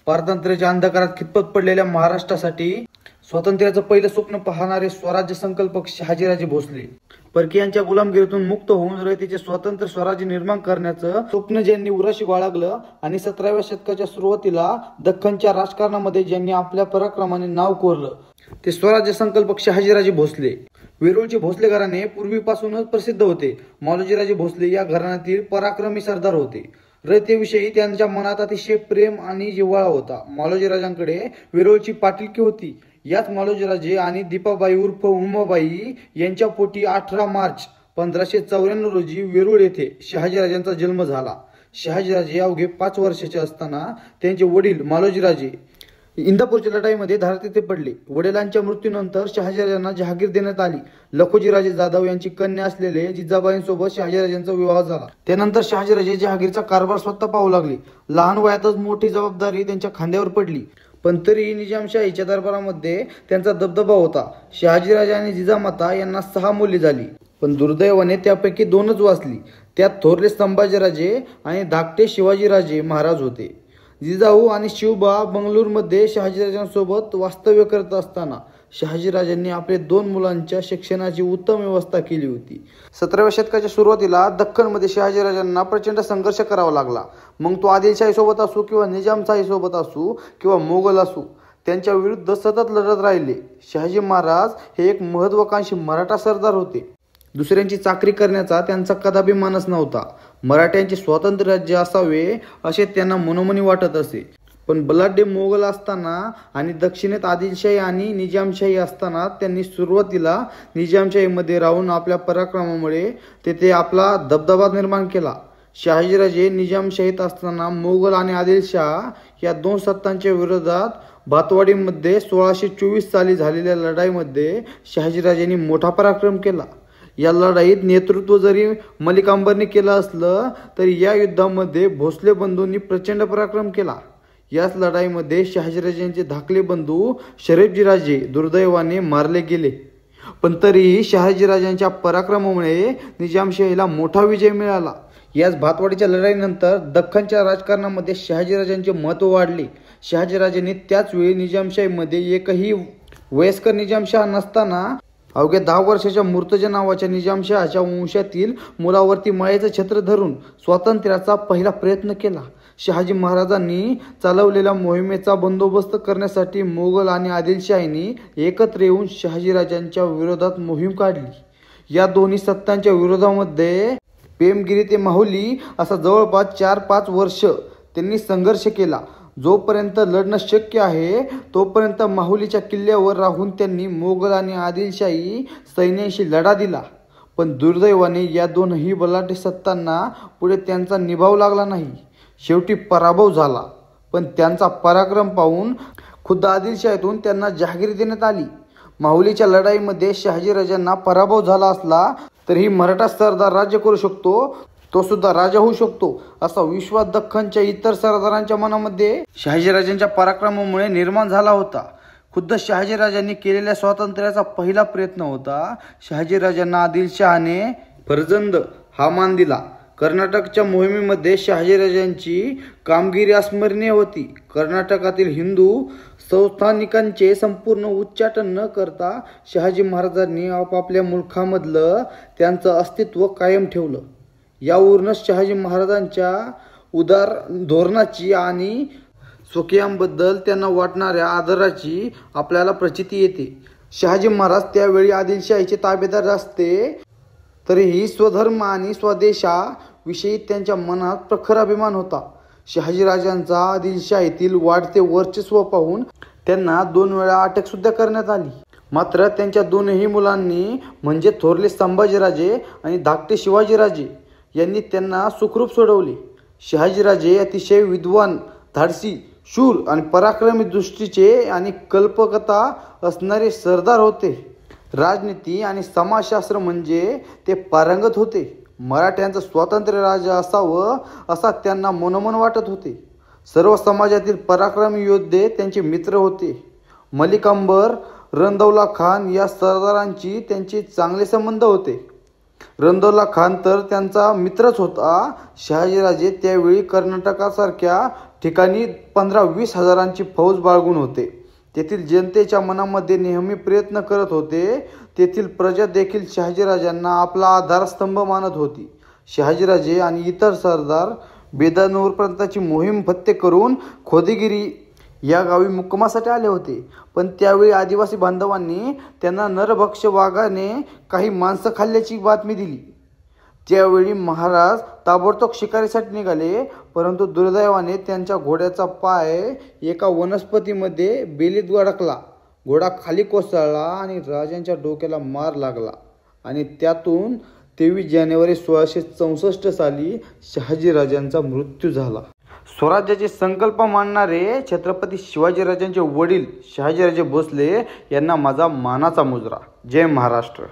पारतंत्र्याच्या अंधकारात खितपत पडलेल्या महाराष्ट्रासाठी स्वातंत्र्याचं पहिलं स्वप्न पाहणारे स्वराज्य संकल्पक शहाजीराजे भोसले, परकीयांच्या गुलामगिरीतून मुक्त होऊन रयतेचे स्वतंत्र स्वराज्य निर्माण करण्याचं स्वप्न ज्यांनी उराशी बाळगलं आणि 17व्या शतकाच्या सुरुवातीला दख्खनच्या राजकारणामध्ये ज्यांनी आपल्या पराक्रमाने नाव कोरलं ते स्वराज्य संकल्पक शहाजीराजे भोसले. वेरूळचे भोसले घराणे पूर्वीपासूनच प्रसिद्ध होते. मालोजीराजे भोसले या घराण्यातील पराक्रमी सरदार होते. रयतेविषयी त्यांच्या मनात अतिशय प्रेम आणि जिव्हाळा होता. मालोजीराजांकडे वेरूळची पाटीलकी होती. याच मालोजीराजे आणि दीपाबाई उर्फ उमाबाई यांच्या पोटी 18 मार्च 1594 रोजी वेरूळ येथे शहाजीराजांचा जन्म झाला. शहाजीराजे अवघे 5 वर्षाचे असताना त्यांचे वडील मालोजीराजे इंदापूरच्या लढाईमध्ये धारातीर्थी पडले. वडिलांच्या मृत्यूनंतर शहाजीराजांना जहागीर देण्यात आली. लखोजीराजे जाधव यांची कन्या असलेले जिजाबाईंसोबत शहाजीराजांचा विवाह झाला. त्यानंतर शहाजीराजे जहागीरचा कारभार स्वतः पाहू लागले. लहान वयातच मोठी जबाबदारी त्यांच्या खांद्यावर पडली, पण तरीही निजामशाहीच्या दरबारामध्ये त्यांचा दबदबा होता. शहाजीराजे आणि जिजामाता यांना 6 मुले झाली, पण दुर्दैवाने त्यापैकी 2च वाचली. त्यात थोरले संभाजीराजे आणि धाकटे शिवाजीराजे महाराज होते. जिजाऊ आणि शिवबा बंगळूरमध्ये शहाजीराजांसोबत वास्तव्य करत असताना शहाजीराजांनी आपल्या 2 मुलांच्या शिक्षणाची उत्तम व्यवस्था केली होती. 17व्या शतकाच्या सुरुवातीला दख्खनमध्ये शहाजीराजांना प्रचंड संघर्ष करावा लागला. मग तो आदिलशाही सोबत असू किंवा निजामशाही सोबत असू किंवा मोगल असू, त्यांच्या विरुद्ध सतत लढत राहिले. शहाजी महाराज हे एक महत्वाकांक्षी मराठा सरदार होते. दुसऱ्यांची चाकरी करण्याचा त्यांचा कदापि मानस नव्हता. मराठ्यांचे स्वतंत्र राज्य असावे असे त्यांना मनोमनी वाटत असे. पण बलाढ्य मोगल असताना आणि दक्षिणेत आदिलशाही आणि निजामशाही असताना त्यांनी सुरुवातीला निजामशाहीमध्ये राहून आपल्या पराक्रमामुळे तेथे आपला दबदबा निर्माण केला. शहाजीराजे निजामशाहीत असताना मोगल आणि आदिलशाह या 2 सत्तांच्या विरोधात भातवाडीमध्ये 1624 साली झालेल्या लढाईमध्ये शहाजीराजांनी मोठा पराक्रम केला. या लढाईत नेतृत्व जरी मलिक अंबरने केलं असलं तरी या युद्धामध्ये भोसले बंधूंनी प्रचंड पराक्रम केला. याच लढाईमध्ये शहाजीराजांचे धाकले बंधू शरीफजीराजे दुर्दैवाने मारले गेले, पण तरीही शहाजीराजांच्या पराक्रमामुळे निजामशाहीला मोठा विजय मिळाला. याच भातवाडीच्या लढाईनंतर दख्खनच्या राजकारणामध्ये शहाजीराजांचे महत्त्व वाढले. शहाजीराजांनी त्याच वेळी निजामशाहीमध्ये एकही वयस्कर निजामशाह नसताना अवघ्या 10 वर्षाच्या मुर्तजा नावाच्या निजामशहाच्या वंशातील मुलावरती मायेचं छत्र धरून स्वातंत्र्याचा पहिला प्रयत्न केला. शहाजी महाराजांनी चालवलेल्या मोहिमेचा बंदोबस्त करण्यासाठी मोगल आणि आदिलशाहींनी एकत्र येऊन शहाजीराजांच्या विरोधात मोहीम काढली. या दोन्ही सत्तांच्या विरोधामध्ये पेमगिरी ते माहुली असा जवळपास 4-5 वर्ष त्यांनी संघर्ष केला. जोपर्यंत लढणं शक्य आहे तोपर्यंत माहुलीच्या किल्ल्यावर राहून त्यांनी मोगल आणि आदिलशाही सैन्याशी लढा दिला. पण दुर्दैवाने या दोनही बलाढ्य सत्तांना पुढे त्यांचा निभाव लागला नाही. शेवटी पराभव झाला. पण त्यांचा पराक्रम पाहून खुद्द आदिलशाहीतून त्यांना जहागीर देण्यात आली. माहुलीच्या लढाईमध्ये शहाजीराजांना पराभव झाला असला तरीही मराठा सरदार राज्य करू शकतो, तो सुद्धा राजा होऊ शकतो असा विश्वास दख्खनच्या इतर सरदारांच्या मनामध्ये शहाजीराजांच्या पराक्रमामुळे निर्माण झाला होता. खुद्द शहाजीराजांनी केलेल्या स्वातंत्र्याचा पहिला प्रयत्न होता. शहाजीराजांना आदिलशहाने फर्जंद हा मान दिला. कर्नाटकच्या मोहिमेमध्ये शहाजीराजांची कामगिरी अस्मरणीय होती. कर्नाटकातील हिंदू संस्थानिकांचे संपूर्ण उच्चाटन न करता शहाजी महाराजांनी आपापल्या मुलखामधलं त्यांचं अस्तित्व कायम ठेवलं. यावरूनच शहाजी महाराजांच्या उदार धोरणाची आणि स्वकीयांबद्दल त्यांना वाटणाऱ्या आदराची आपल्याला प्रचिती येते. शहाजी महाराज त्यावेळी आदिलशाहीचे ताबेदार असते तरीही स्वधर्म आणि स्वदेशाविषयी त्यांच्या मनात प्रखर अभिमान होता. शहाजीराजांचा आदिलशाहीतील वाढते वर्चस्व पाहून त्यांना 2 वेळा अटक सुद्धा करण्यात आली. मात्र त्यांच्या 2ही मुलांनी म्हणजे थोरले संभाजीराजे आणि धाकटे शिवाजीराजे यांनी त्यांना सुखरूप सोडवले. शहाजीराजे अतिशय विद्वान, धाडसी, शूर आणि पराक्रमी दृष्टीचे आणि कल्पकता असणारे सरदार होते. राजनीती आणि समाजशास्त्र म्हणजे ते पारंगत होते. मराठ्यांचं स्वातंत्र्य राज्य असावं असा त्यांना मनोमन वाटत होते. सर्व समाजातील पराक्रमी योद्धे त्यांचे मित्र होते. मलिक अंबर, रणदौला खान या सरदारांची त्यांचे चांगले संबंध होते. रणदौला खान तर त्यांचा मित्रच होता. शहाजीराजे त्यावेळी कर्नाटकासारख्या ठिकाणी 15-20 हजारांची फौज बाळगून होते. तेथील जनतेच्या मनामध्ये नेहमी प्रयत्न करत होते. तेथील प्रजा देखील शहाजीराजांना आपला आधारस्तंभ मानत होती. शहाजीराजे आणि इतर सरदार बेदानूरपर्यंतची मोहीम फत्ते करून खोदगिरी या गावी मुक्कामासाठी आले होते. पण त्यावेळी आदिवासी बांधवांनी त्यांना नरभक्ष वाघाने काही माणसं खाल्ल्याची बातमी दिली. त्यावेळी महाराज ताबडतोब शिकारीसाठी निघाले, परंतु दुर्दैवाने त्यांच्या घोड्याचा पाय एका वनस्पतीमध्ये बेलीत अडकला. घोडा खाली कोसळला आणि राजांच्या डोक्याला मार लागला आणि त्यातून 23 जानेवारी 1664 साली शहाजीराजांचा मृत्यू झाला. स्वराज्याचे संकल्प मांडणारे छत्रपती शिवाजीराजांचे वडील शहाजीराजे भोसले यांना माझा मानाचा मुजरा. जय महाराष्ट्र.